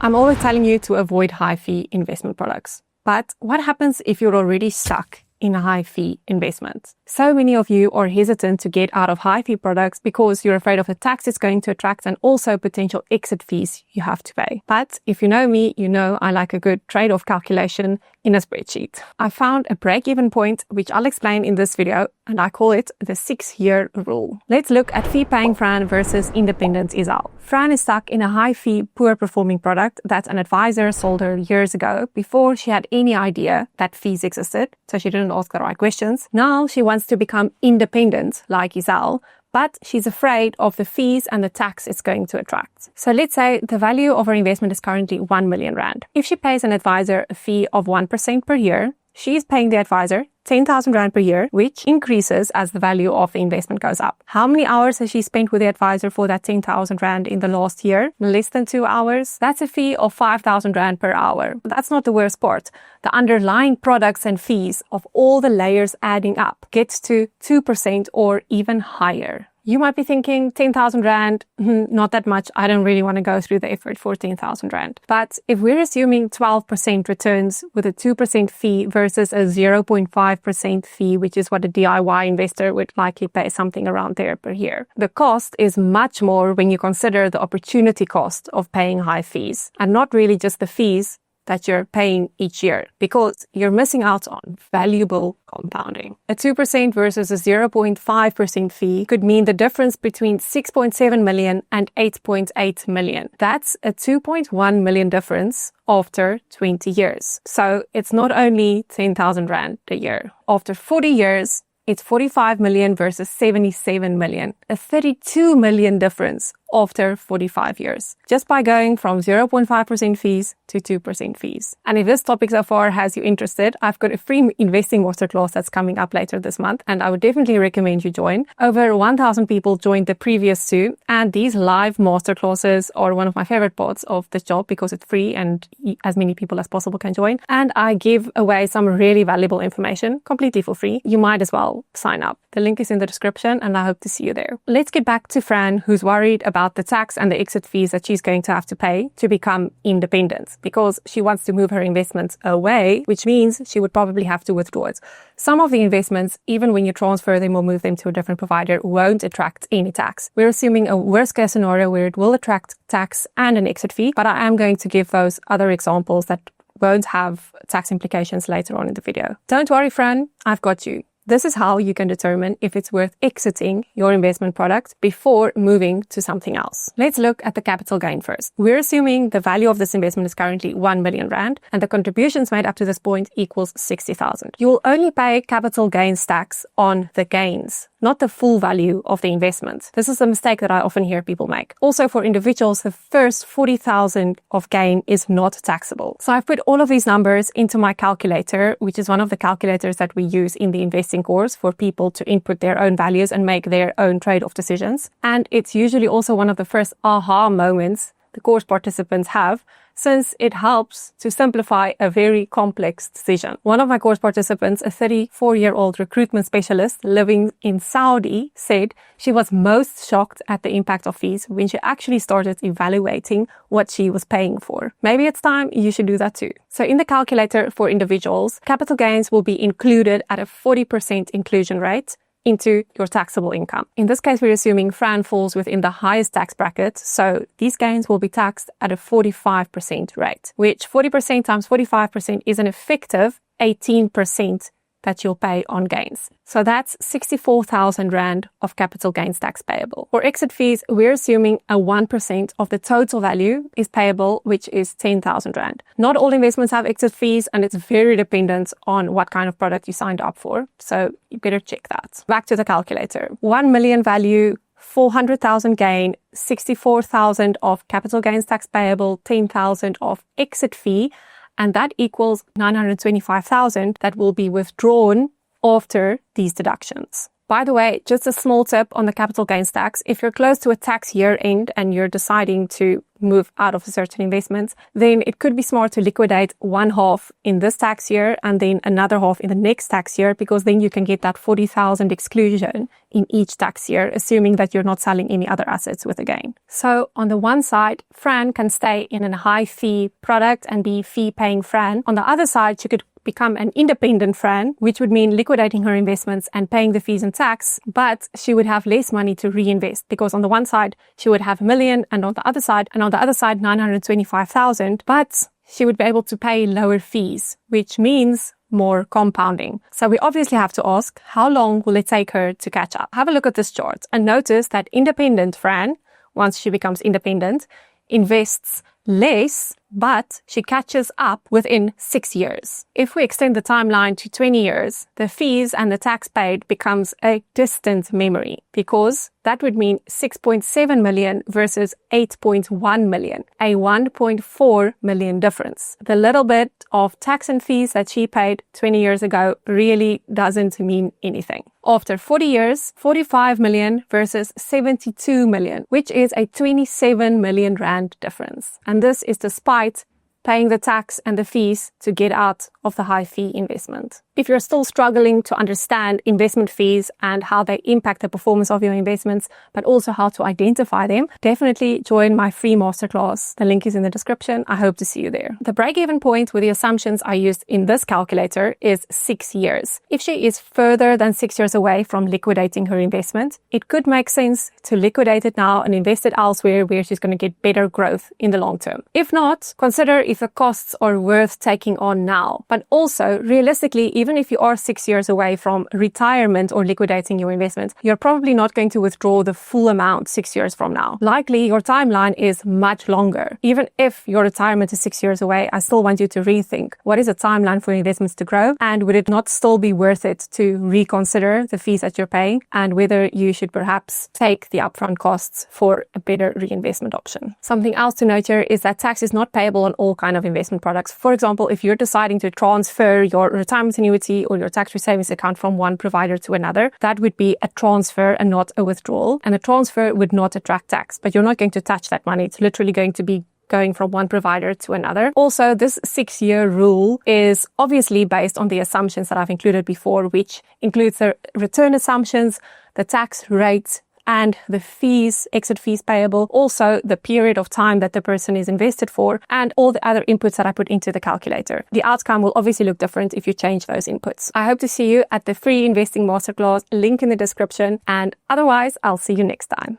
I'm always telling you to avoid high fee investment products. But what happens if you're already stuck in a high fee investment? So many of you are hesitant to get out of high fee products because you're afraid of the tax it's going to attract and also potential exit fees you have to pay. But if you know me, you know I like a good trade-off calculation in a spreadsheet. I found a break-even point, which I'll explain in this video, and I call it the 6-year rule. Let's look at fee-paying Fran versus independent Izelle. Fran is stuck in a high-fee, poor-performing product that an advisor sold her years ago before she had any idea that fees existed, so she didn't ask the right questions. Now she wants to become independent, like Izelle, but she's afraid of the fees and the tax it's going to attract. So let's say the value of her investment is currently 1 million rand. If she pays an advisor a fee of 1% per year, she is paying the advisor 10,000 rand per year, which increases as the value of the investment goes up. How many hours has she spent with the advisor for that 10,000 rand in the last year? Less than 2 hours. That's a fee of 5,000 rand per hour. But that's not the worst part. The underlying products and fees of all the layers adding up gets to 2% or even higher. You might be thinking 10,000 rand, not that much. I don't really want to go through the effort for 10,000 rand. But if we're assuming 12% returns with a 2% fee versus a 0.5% fee, which is what a DIY investor would likely pay, something around there per year, the cost is much more when you consider the opportunity cost of paying high fees, and not really just the fees that you're paying each year, because you're missing out on valuable compounding. A 2% versus a 0.5% fee could mean the difference between 6.7 million and 8.8 million. That's a 2.1 million difference after 20 years. So it's not only 10,000 rand a year. After 40 years, it's 45 million versus 77 million, a 32 million difference after 45 years, just by going from 0.5% fees to 2% fees. And if this topic so far has you interested, I've got a free investing masterclass that's coming up later this month, and I would definitely recommend you join. Over 1,000 people joined the previous two, and these live masterclasses are one of my favorite parts of this job because it's free and as many people as possible can join. And I give away some really valuable information completely for free. You might as well sign up. The link is in the description, and I hope to see you there. Let's get back to Fran, who's worried about the tax and the exit fees that she's going to have to pay to become independent, because she wants to move her investments away, which means she would probably have to withdraw it. Some of the investments, even when you transfer them or move them to a different provider, won't attract any tax. We're assuming a worst case scenario where it will attract tax and an exit fee, but I am going to give those other examples that won't have tax implications later on in the video. Don't worry, Fran, I've got you. This is how you can determine if it's worth exiting your investment product before moving to something else. Let's look at the capital gain first. We're assuming the value of this investment is currently 1 million rand and the contributions made up to this point equals 60,000. You will only pay capital gains tax on the gains, not the full value of the investment. This is a mistake that I often hear people make. Also, for individuals, the first 40,000 of gain is not taxable. So I've put all of these numbers into my calculator, which is one of the calculators that we use in the investing course for people to input their own values and make their own trade-off decisions. And it's usually also one of the first aha moments the course participants have, since it helps to simplify a very complex decision. One of my course participants, a 34-year-old recruitment specialist living in Saudi, said she was most shocked at the impact of fees when she actually started evaluating what she was paying for. Maybe it's time you should do that too. So in the calculator for individuals, capital gains will be included at a 40% inclusion rate into your taxable income. In this case, we're assuming Fran falls within the highest tax bracket, so these gains will be taxed at a 45% rate, which 40% times 45% is an effective 18% that you'll pay on gains. So that's 64,000 rand of capital gains tax payable. For exit fees, we're assuming a 1% of the total value is payable, which is 10,000 rand. Not all investments have exit fees, and it's very dependent on what kind of product you signed up for. So you better check that. Back to the calculator. 1 million value, 400,000 gain, 64,000 of capital gains tax payable, 10,000 of exit fee, and that equals 925,000 that will be withdrawn after these deductions. By the way, just a small tip on the capital gains tax. If you're close to a tax year end and you're deciding to move out of a certain investment, then it could be smart to liquidate one half in this tax year and then another half in the next tax year, because then you can get that 40,000 exclusion in each tax year, assuming that you're not selling any other assets with a gain. So on the one side, Fran can stay in a high fee product and be fee paying Fran. On the other side, she could become an independent Fran, which would mean liquidating her investments and paying the fees and tax, but she would have less money to reinvest, because on the one side she would have $1 million and on the other side 925,000, but she would be able to pay lower fees, which means more compounding. So we obviously have to ask, how long will it take her to catch up? Have a look at this chart and notice that independent Fran, once she becomes independent, invests less, but she catches up within 6 years. If we extend the timeline to 20 years, the fees and the tax paid becomes a distant memory, because that would mean 6.7 million versus 8.1 million, a 1.4 million difference. The little bit of tax and fees that she paid 20 years ago really doesn't mean anything. After 40 years, 45 million versus 72 million, which is a 27 million rand difference. And this is despite paying the tax and the fees to get out of the high fee investment. If you're still struggling to understand investment fees and how they impact the performance of your investments, but also how to identify them, definitely join my free masterclass. The link is in the description. I hope to see you there. The break-even point with the assumptions I used in this calculator is 6 years. If she is further than 6 years away from liquidating her investment, it could make sense to liquidate it now and invest it elsewhere where she's going to get better growth in the long term. If not, consider if the costs are worth taking on now. But also, realistically, even if you are 6 years away from retirement or liquidating your investment, you're probably not going to withdraw the full amount 6 years from now. Likely, your timeline is much longer. Even if your retirement is 6 years away, I still want you to rethink, what is a timeline for investments to grow? And would it not still be worth it to reconsider the fees that you're paying and whether you should perhaps take the upfront costs for a better reinvestment option? Something else to note here is that tax is not payable on all kinds of investment products. For example, if you're deciding to transfer your retirement annuity or your tax-free savings account from one provider to another, that would be a transfer and not a withdrawal. And a transfer would not attract tax, but you're not going to touch that money. It's literally going to be going from one provider to another. Also, this 6-year rule is obviously based on the assumptions that I've included before, which includes the return assumptions, the tax rates, and the fees, exit fees payable, also the period of time that the person is invested for, and all the other inputs that I put into the calculator. The outcome will obviously look different if you change those inputs. I hope to see you at the free investing masterclass, link in the description, and otherwise I'll see you next time.